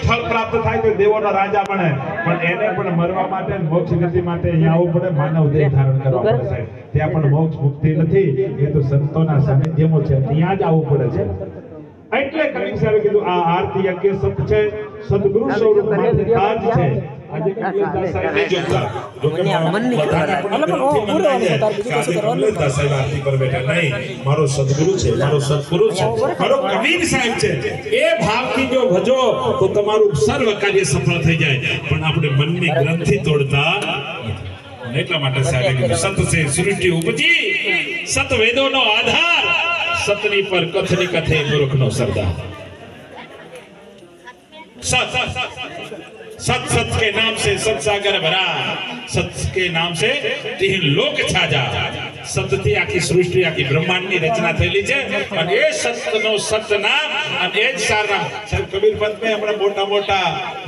ફળ પ્રાપ્ત થાય તો દેવોના રાજા બને, પણ એને પણ મરવા માટે મોક્ષ ગતિ માટે અહીંયા આવવું પડે, માનવ દેહ ધારણ કરવા પડે છે. ત્યાં પણ મોક્ષ મુક્તિ નથી, એ તો સંતોના સાનિધ્યમાં છે, ત્યાં જ આવવું પડે છે. એટલે કવિ સાહેબે કીધું આ આરતી યજ્ઞ સત છે, સદગુરુ સ્વરૂપ માંથી તાજ છે. આજે કવિદાસ સાહેબ નહીં જોતા, જોકે મનની કથા સાહેબ આરતી પર બેઠા નહીં, મારો સદગુરુ છે, મારો સદગુરુ છે, મારો કબીર સાહેબ છે, એ ભાવથી જો ભજો તો તમારું સર્વ કાર્ય સફળ થઈ જાય. પણ આપણે મનની ગ્રંથિ તોડતા, એટલા માટે સાહેબ સત છે સૃષ્ટિ ઉપજી, સત વેદોનો આધાર, સતની પર કથની કથે મૂર્ખનો સરદાર. सत सत सत के नाम से सत सागर भरा, सत के नाम से तीन लोक छाजा. सतથી આખી સૃષ્ટિ આખી બ્રહ્માંડની રચના થયેલી છે, અને એ સતનો સત નામ અને એ જ સાર નામ. સાહેબ કબીર પંથમાં હમણાં મોટા મોટા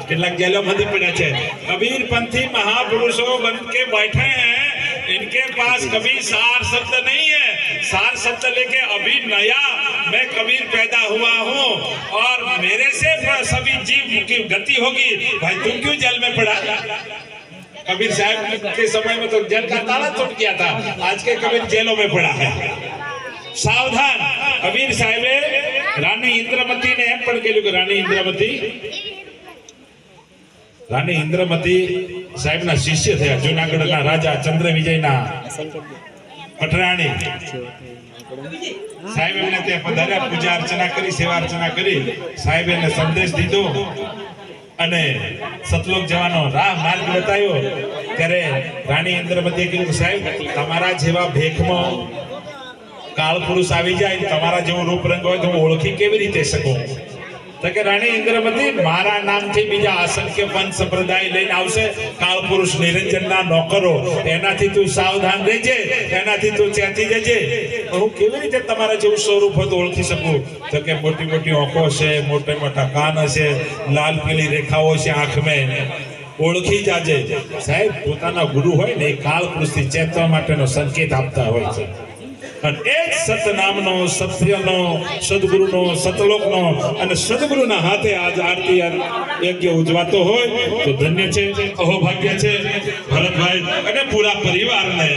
કેટલાક જેલોમાંથી પડ્યા છે. कबीर पंथी महापुरुषों बन के बैठे हैं, इनके पास कभी सार शब्द नहीं है. सार शब्द लेके अभी नया मैं कबीर पैदा हुआ हूँ और मेरे से सभी जीव की गति होगी. भाई तुम क्यों जेल में पड़ा? कबीर साहब के समय में तो जेल का ताला टूट गया था, आज के कबीर जेलों में पड़ा है. सावधान. कबीर साहब रानी इंद्रमती ने एम पण कह्युं के रानी इंद्रमती साहेब ना शिष्य थे. जूनागढ़ ना राजा चंद्र विजय ना पटराणी साहेब ने ते पधार्या, पूजा अर्चना करी, सेवा अर्चना करी. साहेब ने संदेश दीधो અને સતલોક જવાનો રાહ માર્ગ બતાવ્યો. ત્યારે રાણી ઇન્દ્રમતીએ કીધું સાહેબ તમારા જેવા ભેખમાં काल पुरुष આવી જાય તમારા જેવો રૂપ રંગ હોય તો ઓળખી કેવી રીતે શકો? તો કે રાણી ઇન્દ્રમતી મારા નામથી બીજા અસંખ્ય પંચ સંપ્રદાય લઈને આવશે કાળ પુરુષ નિરંજનના નોકરો, એનાથી તું સાવધાન રહેજે, એનાથી તું ચેતી જજે. હું કેવી રીતે તમારા જેવું સ્વરૂપ હોય તો ઓળખી શકું? તો કે મોટી મોટી આંખો છે, મોટા મોટા કાન હશે, લાલ પીળી રેખાઓ છે આંખમાં, ઓળખી જાજે. સાહેબ પોતાના ગુરુ હોય ને એ કાળ પુરુષથી ચેતવા માટેનો સંકેત આપતા હોય છે. અને એ જ સતનામનો, સત્યનો, સદગુરુનો, સતલોકનો અને સદગુરુના હાથે આજ આરતી યજ્ઞ ઉજવાતો હોય તો ધન્ય છે, અહોભાગ્ય છે ભરતભાઈ અને પૂરા પરિવારને.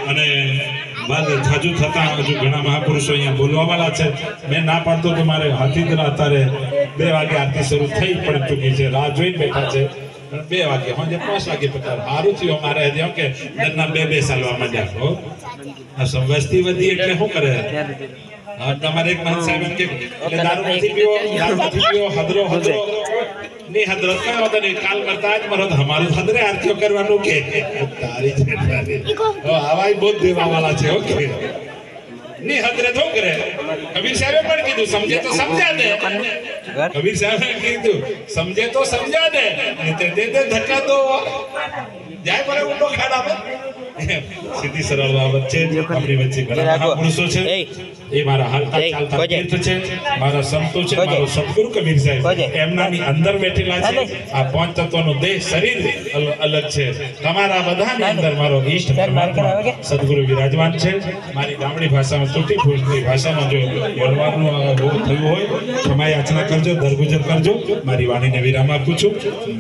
અને બાદ જાજુ થતા હજુ ઘણા મહાપુરુષો અહીંયા બોલવાવાળા છે. મેં ના પાડતો તો મારે હાથીદરા અત્યારે 2 વાગે આરતી શરૂ થઈ પણ ચૂકી છે, રાહ જોઈને બેઠા છે. 2 વાગે સાંજે 5 વાગે પતાર સારું થયું અમારે હજી કે દરના 2 ચાલવા માંડ્યા. આ સંવસ્તી વધી એટલે શું કરે? તમારે એક મહંત સાહેબ એમ કે દારૂ નથી પીવો હદરો ની હદરત કઈ હોતા નહીં, કાલ કરતા જ મરો અમારું હદરે આરતીઓ કરવાનું કે તારી હવાઈ બહુ દેવા વાળા છે. ઓકે ની હદરે તો કરે. કબીર સાહેબે પણ કીધું સમજે તો સમજા દે. કબીર સાહેબે કીધું સમજે તો સમજા દે, નહીં દે ધક્કા તો જાય પડે ઊંડો ખાડા પર. સીધી સરળ બાબત છે. આપણી વચ્ચે ઘણા મહાપુરુષો છે, એ મારા હાલતા ચાલતા તીર્થ છે, મારા સંતો છે, મારો સદગુરુ કબીર સાહેબ એમનાની અંદર બેઠેલા છે. આ 5 તત્વનું દેહ શરીર અલગ છે. તમારા બધાની અંદર મારો ઈષ્ટ પરમાત્મા સદગુરુ વિરાજમાન છે. મારી ગામડી ભાષામાં તૂટી ફૂટતી ભાષામાં જો બોલવાનું થયું હોય ક્ષમા યાચના કરજો, દરગુજર કરજો. મારી વાણીને વિરામ આપું છું.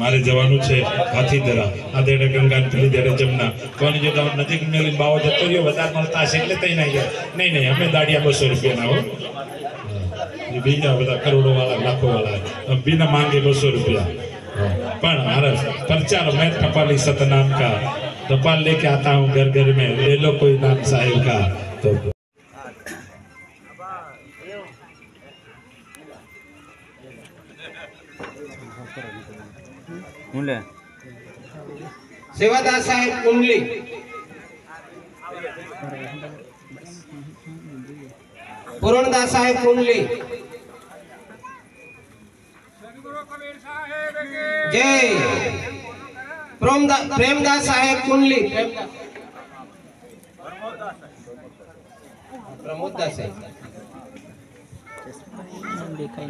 મારે જવાનું છે હાથીદરા. આ દેડે ગંગા પેલી દેડે જમના કોની જો નજીક મેલી બાવો જતો રહ્યો વધારે મળતા હશે એટલે તઈ ના ગયા. નહીં અમે દાડિયા 200 રૂપિયાના હો. બીજા બધા કરોડો વાળા લાખો વાળા बिना मांगे 200 रुपया. पर प्रचार मैं टपाली सतनाम का टपाल लेके आता हूँ घर घर में, ले लो कोई नाम साहिब का. तो सेवादास साहेब कुंडली, पूरणदास साहेब कुंडली, जय प्रेमदास साहेब कुंडली, प्रमोददास साहेब,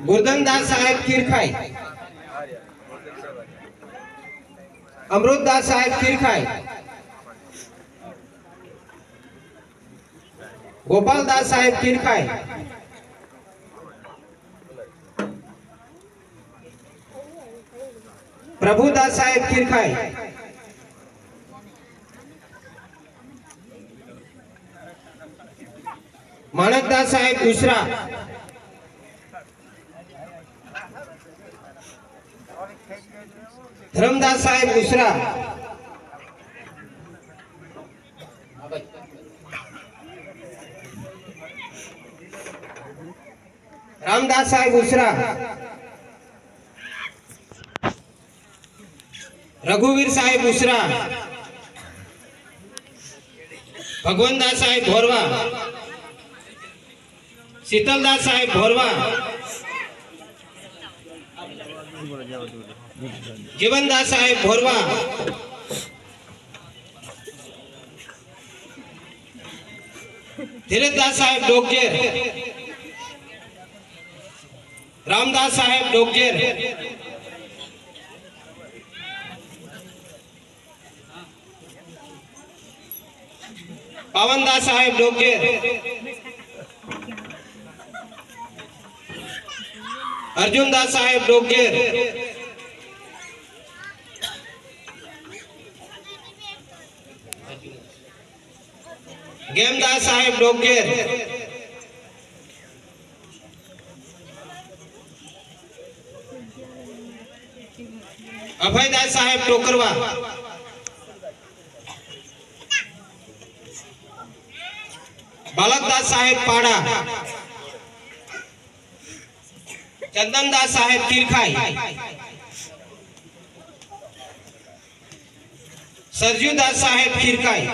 गुरधनदास साहेब खीरखाई, अमृतदास साहेब खीरखाई, गोपालदास साहेब खीरखाई, प्रभुदास साहेब खीरखाई, माणकदास साहेब दूसरा, धर्मदास साहेब दूसरा, रामदास साहेब दूसरा, रघुवीर साहेब दूसरा, भगवनदास साहेब भोरवा, शीतलदास साहेब भोरवा, जीवनदास साहेब भोरवा, धीरजदास साहेब डोगजेर, रामदास साहेब डोगजेर, पावनदास साहेब डोगजेर, अर्जुनदास साहेब डोगजेर, गेमदास साहेब डोगजेर, अभयदास साहेब टोकरवा, बालकदास साहेब पाड़ा, चंदनदास साहेब खीरखाई, सरजूदास साहेब खीरखाई,